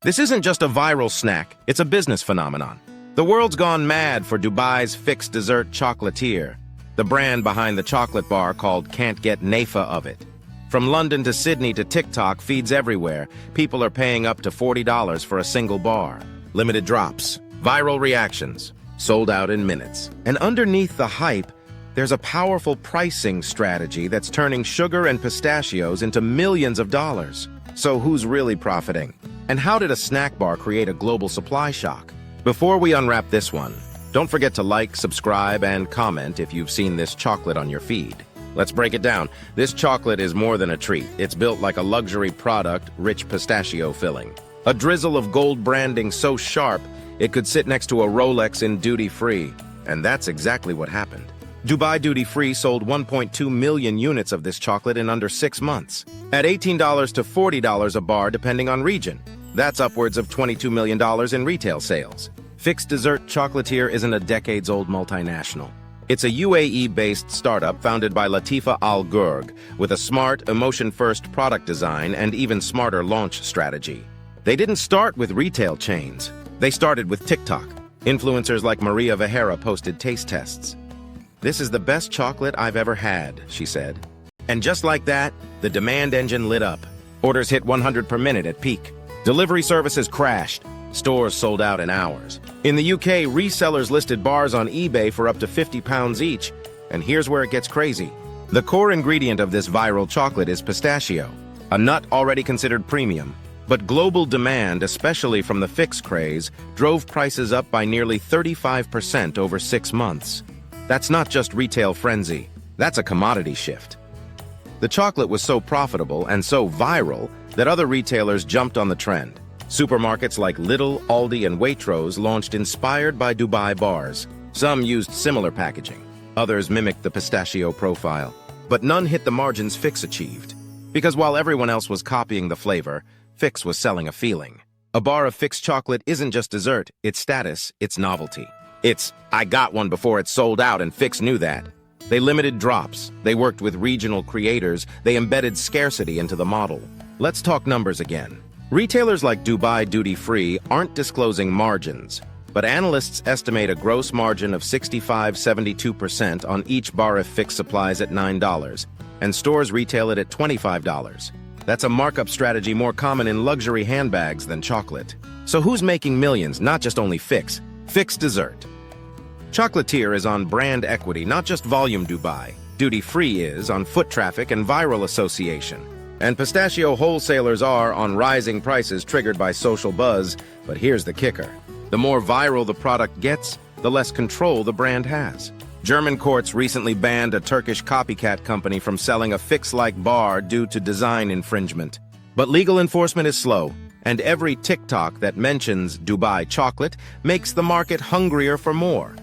This isn't just a viral snack, it's a business phenomenon. The world's gone mad for Dubai's fixed dessert chocolatier, the brand behind the chocolate bar called Can't Get Nafa of it. From London to Sydney to TikTok feeds everywhere, people are paying up to $40 for a single bar. Limited drops, viral reactions, sold out in minutes. And underneath the hype, there's a powerful pricing strategy that's turning sugar and pistachios into millions of dollars. So who's really profiting? And how did a snack bar create a global supply shock? Before we unwrap this one, don't forget to like, subscribe, and comment if you've seen this chocolate on your feed. Let's break it down. This chocolate is more than a treat. It's built like a luxury product, rich pistachio filling. A drizzle of gold branding so sharp, it could sit next to a Rolex in duty-free. And that's exactly what happened. Dubai Duty Free sold 1.2 million units of this chocolate in under 6 months, at $18 to $40 a bar depending on region. That's upwards of $22 million in retail sales. Fixed Dessert Chocolatier isn't a decades-old multinational. It's a UAE-based startup founded by Latifa Al Ghurg, with a smart, emotion-first product design and even smarter launch strategy. They didn't start with retail chains. They started with TikTok. Influencers like Maria Vehera posted taste tests. "This is the best chocolate I've ever had," she said. And just like that, the demand engine lit up. Orders hit 100 per minute at peak. Delivery services crashed. Stores sold out in hours. In the UK, resellers listed bars on eBay for up to £50 each. And here's where it gets crazy. The core ingredient of this viral chocolate is pistachio, a nut already considered premium. But global demand, especially from the Fix craze, drove prices up by nearly 35% over 6 months. That's not just retail frenzy, that's a commodity shift. The chocolate was so profitable and so viral that other retailers jumped on the trend. Supermarkets like Lidl, Aldi, and Waitrose launched inspired by Dubai bars. Some used similar packaging. Others mimicked the pistachio profile. But none hit the margins Fix achieved. Because while everyone else was copying the flavor, Fix was selling a feeling. A bar of Fix chocolate isn't just dessert, it's status, it's novelty. It's, "I got one before it sold out," and Fix knew that. They limited drops, they worked with regional creators, they embedded scarcity into the model. Let's talk numbers again. Retailers like Dubai Duty Free aren't disclosing margins, but analysts estimate a gross margin of 65–72% on each bar of Fix supplies at $9, and stores retail it at $25. That's a markup strategy more common in luxury handbags than chocolate. So who's making millions, not just only Fix? Fix Dessert. Chocolatier is on brand equity, not just volume. Dubai Duty Free is on foot traffic and viral association. And pistachio wholesalers are on rising prices triggered by social buzz. But here's the kicker. The more viral the product gets, the less control the brand has. German courts recently banned a Turkish copycat company from selling a Fix-like bar due to design infringement. But legal enforcement is slow, and every TikTok that mentions Dubai chocolate makes the market hungrier for more.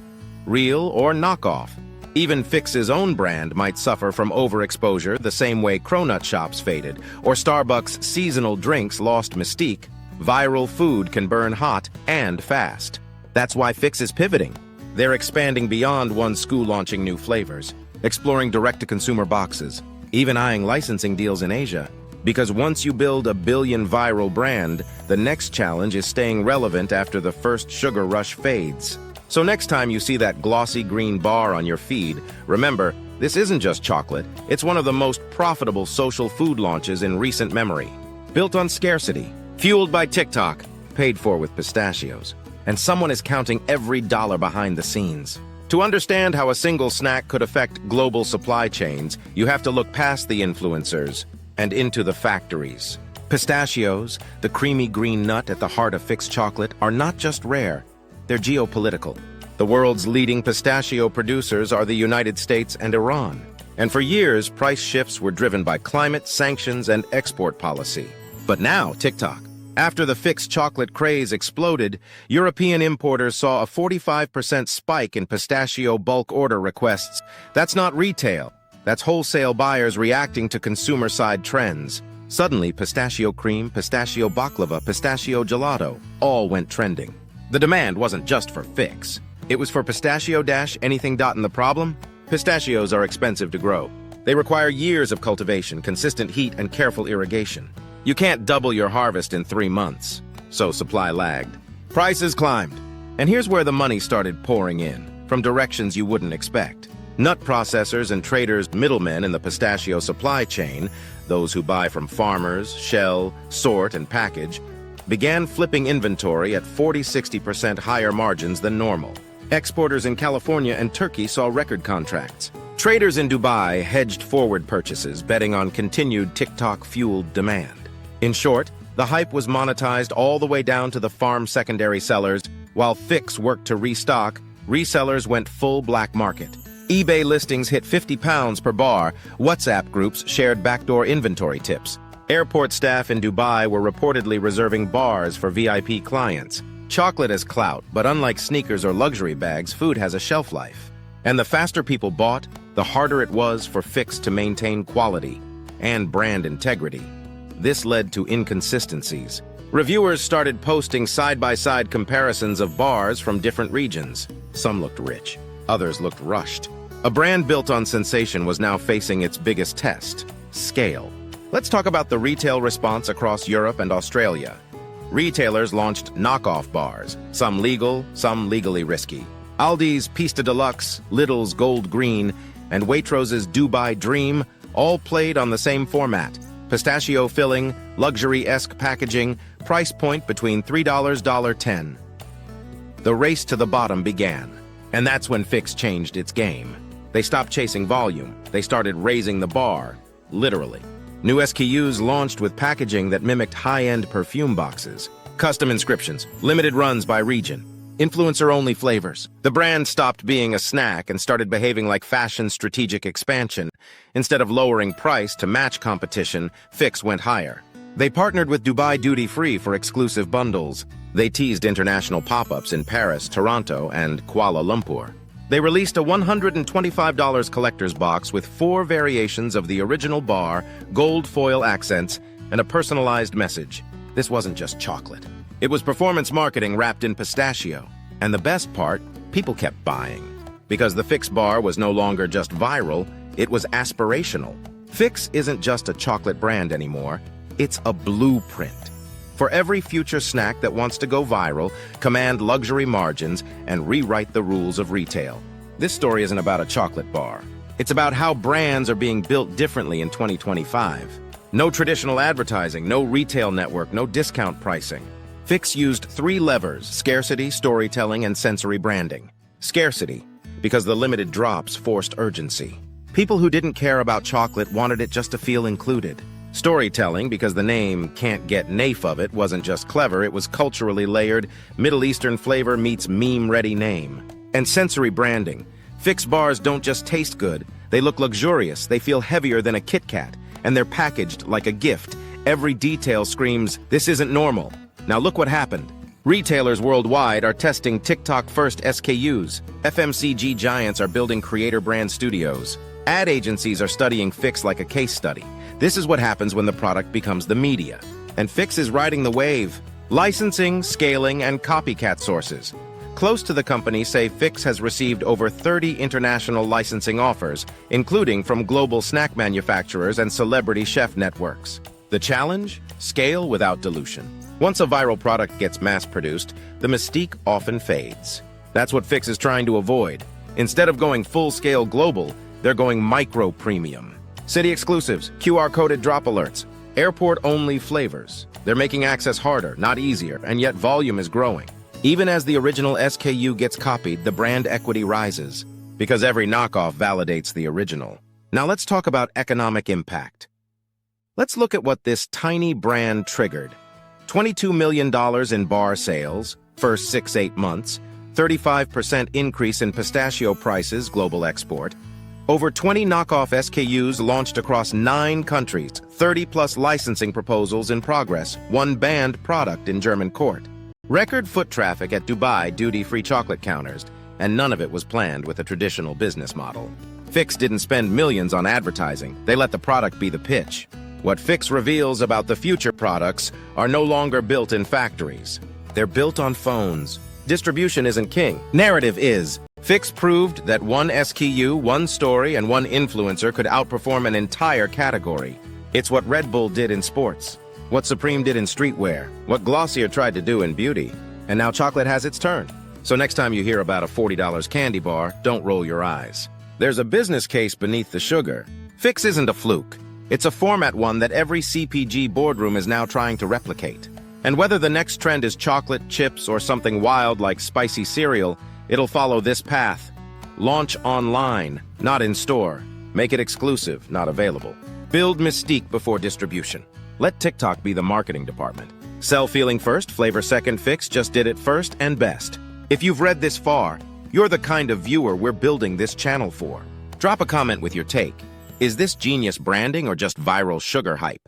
Real or knockoff. Even Fix's own brand might suffer from overexposure the same way cronut shops faded, or Starbucks' seasonal drinks lost mystique. Viral food can burn hot and fast. That's why Fix is pivoting. They're expanding beyond one SKU, launching new flavors, exploring direct-to-consumer boxes, even eyeing licensing deals in Asia. Because once you build a billion viral brand, the next challenge is staying relevant after the first sugar rush fades. So next time you see that glossy green bar on your feed, remember, this isn't just chocolate, it's one of the most profitable social food launches in recent memory. Built on scarcity, fueled by TikTok, paid for with pistachios. And someone is counting every dollar behind the scenes. To understand how a single snack could affect global supply chains, you have to look past the influencers and into the factories. Pistachios, the creamy green nut at the heart of Fix chocolate, are not just rare, they're geopolitical. The world's leading pistachio producers are the United States and Iran. And for years, price shifts were driven by climate, sanctions, and export policy. But now, TikTok. After the Fix chocolate craze exploded, European importers saw a 45% spike in pistachio bulk order requests. That's not retail. That's wholesale buyers reacting to consumer-side trends. Suddenly, pistachio cream, pistachio baklava, pistachio gelato all went trending. The demand wasn't just for Fix. It was for pistachio anything. And the problem? Pistachios are expensive to grow. They require years of cultivation, consistent heat, and careful irrigation. You can't double your harvest in 3 months. so supply lagged. Prices climbed, and here's where the money started pouring in, from directions you wouldn't expect. Nut processors and traders, middlemen in the pistachio supply chain, those who buy from farmers, shell, sort, and package, began flipping inventory at 40–60% higher margins than normal. Exporters in California and Turkey saw record contracts. Traders in Dubai hedged forward purchases, betting on continued TikTok-fueled demand. In short, the hype was monetized all the way down to the farm secondary sellers. While Fix worked to restock, resellers went full black market. eBay listings hit £50 per bar. WhatsApp groups shared backdoor inventory tips. Airport staff in Dubai were reportedly reserving bars for VIP clients. Chocolate is clout, but unlike sneakers or luxury bags, food has a shelf life. And the faster people bought, the harder it was for Fix to maintain quality and brand integrity. This led to inconsistencies. Reviewers started posting side-by-side comparisons of bars from different regions. Some looked rich, others looked rushed. A brand built on sensation was now facing its biggest test: scale. Let's talk about the retail response across Europe and Australia. Retailers launched knockoff bars, some legal, some legally risky. Aldi's Pista Deluxe, Lidl's Gold Green, and Waitrose's Dubai Dream all played on the same format. Pistachio filling, luxury-esque packaging, price point between $3 $10. The race to the bottom began, and that's when Fix changed its game. They stopped chasing volume. They started raising the bar, literally. New SKUs launched with packaging that mimicked high-end perfume boxes. Custom inscriptions, limited runs by region, influencer-only flavors. The brand stopped being a snack and started behaving like fashion's strategic expansion. Instead of lowering price to match competition, Fix went higher. They partnered with Dubai Duty Free for exclusive bundles. They teased international pop-ups in Paris, Toronto, and Kuala Lumpur. They released a $125 collector's box with 4 variations of the original bar, gold foil accents, and a personalized message. This wasn't just chocolate. It was performance marketing wrapped in pistachio. And the best part, people kept buying. Because the Fix bar was no longer just viral, it was aspirational. Fix isn't just a chocolate brand anymore, it's a blueprint. For every future snack that wants to go viral, command luxury margins, and rewrite the rules of retail. This story isn't about a chocolate bar. It's about how brands are being built differently in 2025. No traditional advertising, no retail network, no discount pricing. Fix used 3 levers: scarcity, storytelling, and sensory branding. Scarcity, because the limited drops forced urgency. People who didn't care about chocolate wanted it just to feel included. Storytelling, because the name "Can't Get Nafe of It" wasn't just clever, it was culturally layered. Middle Eastern flavor meets meme-ready name. And sensory branding. Fix bars don't just taste good, they look luxurious, they feel heavier than a Kit Kat, and they're packaged like a gift. Every detail screams, "This isn't normal." Now look what happened. Retailers worldwide are testing TikTok-first SKUs. FMCG giants are building creator brand studios. Ad agencies are studying Fix like a case study. This is what happens when the product becomes the media. And Fix is riding the wave. Licensing, scaling, and copycat sources. Close to the company say Fix has received over 30 international licensing offers, including from global snack manufacturers and celebrity chef networks. The challenge? Scale without dilution. Once a viral product gets mass-produced, the mystique often fades. That's what Fix is trying to avoid. Instead of going full-scale global, they're going micro-premium. City exclusives, QR-coded drop alerts, airport-only flavors. They're making access harder, not easier, and yet volume is growing. Even as the original SKU gets copied, the brand equity rises, because every knockoff validates the original. Now let's talk about economic impact. Let's look at what this tiny brand triggered. $22 million in bar sales, first 6–8 months, 35% increase in pistachio prices, global export, over 20 knockoff SKUs launched across 9 countries, 30+ licensing proposals in progress, 1 banned product in German court. Record foot traffic at Dubai duty-free chocolate counters, and none of it was planned with a traditional business model. Fix didn't spend millions on advertising, they let the product be the pitch. What Fix reveals about the future products are no longer built in factories. They're built on phones. Distribution isn't king, narrative is. Fix proved that 1 SKU, 1 story, and 1 influencer could outperform an entire category. It's what Red Bull did in sports. What Supreme did in streetwear, what Glossier tried to do in beauty, and now chocolate has its turn. So next time you hear about a $40 candy bar, don't roll your eyes. There's a business case beneath the sugar. Fix isn't a fluke. It's a format one that every CPG boardroom is now trying to replicate. And whether the next trend is chocolate, chips, or something wild like spicy cereal, it'll follow this path. Launch online, not in store. Make it exclusive, not available. Build mystique before distribution. Let TikTok be the marketing department. Sell feeling first, flavor second, Fix just did it first and best. If you've read this far, you're the kind of viewer we're building this channel for. Drop a comment with your take. Is this genius branding or just viral sugar hype?